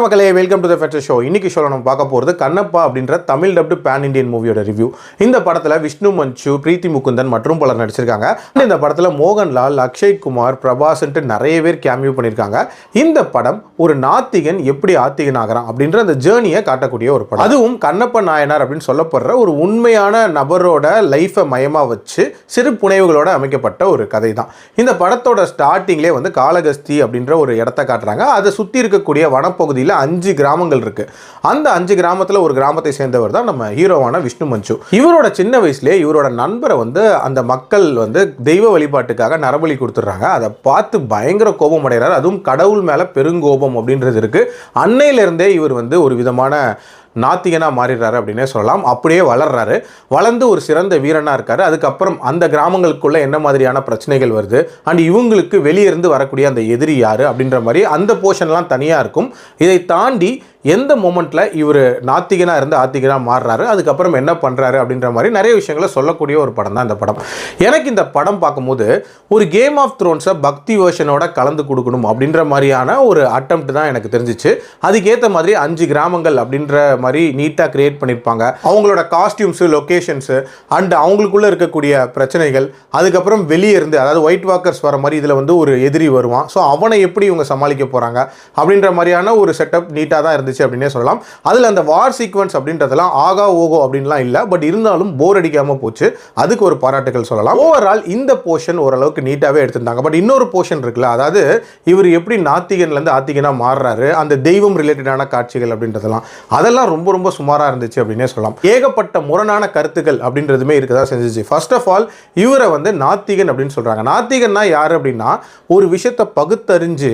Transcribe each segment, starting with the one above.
மக்களே, welcome to the ஃபெட்டர் show. இன்னைக்கு ஷோல நம்ம பார்க்க போகிறது கண்ணப்பா அப்படின்ற தமிழ் டப்டு பேன் இண்டியன் மூவியோட ரிவ்யூ. இந்த படத்தில் விஷ்ணு மஞ்சு, பிரீத்தி முகுந்தன் மற்றும் பலர் நடிச்சிருக்காங்க. இந்த படத்தில் மோகன்லால், அக்ஷய் குமார், பிரபாஸ்ன்ட்டு நிறைய பேர் கேமியோ பண்ணியிருக்காங்க. இந்த படம் ஒரு நாத்திகன் எப்படி ஆத்திகன் ஆகிறான் அப்படின்ற அந்த ஜேர்னியை காட்டக்கூடிய ஒரு படம். அதுவும் கண்ணப்ப நாயனார் அப்படின்னு சொல்லப்படுற ஒரு உண்மையான நபரோட லைஃபை மையமாக வச்சு சிறு புனைவுகளோட அமைக்கப்பட்ட ஒரு கதை தான். இந்த படத்தோட ஸ்டார்டிங்லேயே வந்து காளகஸ்தி அப்படின்ற ஒரு இடத்த காட்டுறாங்க. அதை சுற்றி இருக்கக்கூடிய வனப்பகுதியில் 5 கிராமங்கள் இருக்கு. அந்த 5 கிராமத்தில் ஒரு கிராமத்தை சேர்ந்தவர் தான் நம்ம ஹீரோவான விஷ்ணு மஞ்சு. இவரோட சின்ன வயசுலேயே இவரோட நண்பரை வந்து அந்த மக்கள் வந்து தெய்வ வழிபாட்டுக்காக நரபலி கொடுத்துட்றாங்க. அதை பார்த்து பயங்கர கோபம் அடைகிறார். அதுவும் கடவுள் மேலே பெருங்கோபம் அப்படின்றது இருக்கு. அன்னையிலிருந்தே இவர் வந்து ஒரு விதமான நாத்திகனாக மாறிடுறாரு அப்படின்னே சொல்லலாம். அப்படியே வளர்றாரு. வளர்ந்து ஒரு சிறந்த வீரனாக இருக்காரு. அதுக்கப்புறம் அந்த கிராமங்களுக்குள்ள என்ன மாதிரியான பிரச்சனைகள் வருது அண்ட் இவங்களுக்கு வெளியே இருந்து வரக்கூடிய அந்த எதிரி யாரு அப்படின்ற மாதிரி அந்த போர்ஷன்லாம் தனியாக இருக்கும். இதை தாண்டி எந்த மொமெண்ட்டில் இவர் நாத்திகனாக இருந்து ஆத்திகனாக மாறுறாரு, அதுக்கப்புறம் என்ன பண்ணுறாரு அப்படின்ற மாதிரி நிறைய விஷயங்களை சொல்லக்கூடிய ஒரு படம் தான் இந்த படம். எனக்கு இந்த படம் பார்க்கும்போது ஒரு கேம் ஆஃப் த்ரோன்ஸை பக்தி வேர்ஷனோட கலந்து கொடுக்கணும் அப்படின்ற மாதிரியான ஒரு அட்டெம்ப்ட் தான் எனக்கு தெரிஞ்சிச்சு. அதுக்கேற்ற மாதிரி 5 கிராமங்கள் அப்படின்ற மாதிரி நீட்டாக கிரியேட் பண்ணியிருப்பாங்க. அவங்களோட காஸ்டியூம்ஸு, லொக்கேஷன்ஸு அண்ட் அவங்களுக்குள்ளே இருக்கக்கூடிய பிரச்சனைகள், அதுக்கப்புறம் வெளியே இருந்து அதாவது ஒயிட் வாக்கர்ஸ் வர மாதிரி இதில் வந்து ஒரு எதிரி வருவான். ஸோ அவனை எப்படி இவங்க சமாளிக்க போகிறாங்க அப்படின்ற மாதிரியான ஒரு செட்டப் நீட்டாக தான் இருந்துச்சு அப்படின்னே சொல்லலாம். அதில் அந்த வார் சீக்வன்ஸ் அப்படின்றதெல்லாம் ஆகா ஓகோ அப்படின்லாம் இல்லை. பட் இருந்தாலும் போர் அடிக்காமல் போச்சு. அதுக்கு ஒரு பாராட்டுகள் சொல்லலாம். ஓவரால் இந்த போர்ஷன் ஓரளவுக்கு நீட்டாகவே எடுத்திருந்தாங்க. பட் இன்னொரு போர்ஷன் இருக்குல்ல, அதாவது இவர் எப்படி நாத்திகன்லேருந்து ஆத்திகனாக மாறுறாரு, அந்த தெய்வம் ரிலேட்டடான காட்சிகள் அப்படின்றதெல்லாம் அதெல்லாம் ரொம்ப ரொம்ப சுமாராக இருந்துச்சு அப்படின்னே சொல்லலாம். ஏகப்பட்ட முரணான கருத்துக்கள் அப்படின்றதுமே இருக்கதா செஞ்சிச்சு. ஃபர்ஸ்ட் ஆஃப் ஆல் இவரை வந்து நாத்திகன் அப்படின்னு சொல்கிறாங்க. நாத்திகன்னா யார் அப்படின்னா ஒரு விஷயத்தை பகுத்தறிஞ்சு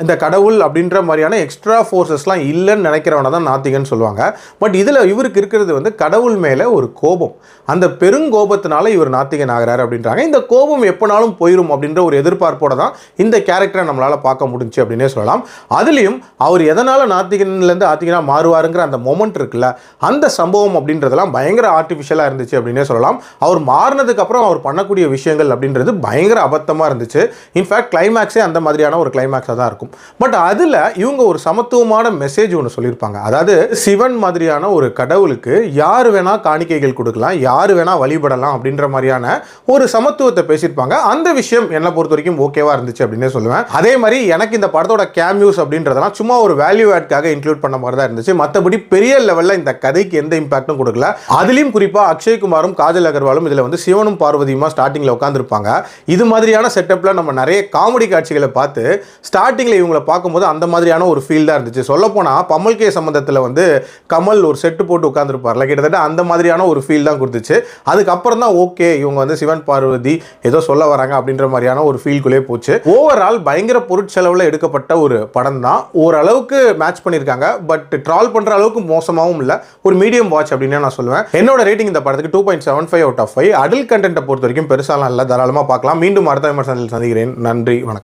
இந்த கடவுள் அப்படின்ற மாதிரியான எக்ஸ்ட்ரா ஃபோர்ஸஸ்லாம் இல்லைன்னு நினைக்கிறவனை தான் நாத்திகன் சொல்லுவாங்க. பட் இதில் இவருக்கு இருக்கிறது வந்து கடவுள் மேலே ஒரு கோபம். அந்த பெருங்கோபத்தினால இவர் நாத்திகன் ஆகிறாரு அப்படின்றாங்க. இந்த கோபம் எப்போனாலும் போயிடும் அப்படின்ற ஒரு எதிர்பார்ப்போட தான் இந்த கேரக்டரை நம்மளால் பார்க்க முடிஞ்சு அப்படின்னே சொல்லலாம். அதுலேயும் அவர் எதனால் நாத்திகன்லேருந்து ஆத்திகனாக மாறுவாருங்கிற அந்த மொமெண்ட் இருக்குல்ல, அந்த சம்பவம் அப்படின்றதெல்லாம் பயங்கர ஆர்டிஃபிஷியலாக இருந்துச்சு அப்படின்னே சொல்லலாம். அவர் மாறினதுக்கப்புறம் அவர் பண்ணக்கூடிய விஷயங்கள் அப்படின்றது பயங்கர அபத்தமாக இருந்துச்சு. இன்ஃபேக்ட் கிளைமேக்ஸே அந்த மாதிரியான ஒரு கிளைமேக்ஸாக தான் இருக்கும். பட் அதில் இவங்க ஒரு சமத்துவமான மெசேஜ் ஒன்று சொல்லியிருப்பாங்க. அதாவது சிவன் மாதிரியான ஒரு கடவுளுக்கு யார் வேணா காணிக்கைகள் கொடுக்கலாம், யார் வேணா வழிபடலாம் அப்படின்ற மாதிரியான ஒரு சமத்துவத்தை பேசியிருப்பாங்க. அந்த விஷயம் என்னை பொறுத்த வரைக்கும் ஓகேவா இருந்துச்சு அப்படின்னே சொல்லுவேன். அதே மாதிரி எனக்கு இந்த படத்தோட கேமியோஸ் அப்படின்றதெல்லாம் சும்மா ஒரு வேல்யூ ஆட்காக இன்க்ளூட் பண்ண மாதிரி தான் இருந்துச்சு. மற்றபடி பெரிய லெவலில் இந்த கதைக்கு எந்த இம்பாக்டும் கொடுக்கல. அதுலேயும் குறிப்பாக அக்ஷய் குமாரும் காஜல் அகர்வாலும் இதில் வந்து சிவனும் பார்வதியுமா ஸ்டார்டிங்கில் உட்காந்துருப்பாங்க. இது மாதிரியான செட்டப்பில் நம்ம நிறைய காமெடி காட்சிகளை பார்த்து ஸ்டார்டிங்கில் இவங்களை பார்க்கும்போது அந்த மாதிரியான ஒரு ஃபீல் தான் இருந்துச்சு. சொல்லப்போனால் பமல் கே சம்பந்தத்தில் வந்து கமல் ஒரு செட்டு போட்டு உட்காந்துருப்பார்ல, கிட்டத்தட்ட அந்த மாதிரியான ஒரு ஃபீல் தான் கொடுத்துச்சு. அதுக்கப்புறம் தான் ஓகே இவங்க வந்து சிவன் பார்வதி ஏதோ சொல்ல வராங்க அப்படின்ற மாதிரியான ஒரு ஃபீல்குள்ளே போச்சு. ஓவரால் பயங்கர பொருட்செலவில் எடுக்கப்பட்ட ஒரு படம் தான். ஓரளவுக்கு மேட்ச் பண்ணியிருக்காங்க. பட் ட்ரால் பண்ணுற அளவுக்கு மோசமாகவும் இல்லை. ஒரு மீடியம் வாட்ச் அப்படின்னு நான் சொல்லுவேன். என்னோட ரேட்டிங் இந்த படத்துக்கு 2.75 out of 5. அடல்ட் கண்டென்ட்டை பொறுத்த வரைக்கும் பெருசாலாம் இல்லை, தாராளமாக பார்க்கலாம். மீண்டும் அடுத்த விமர்சனத்தில் சந்திக்கிறேன். நன்றி, வணக்கம்.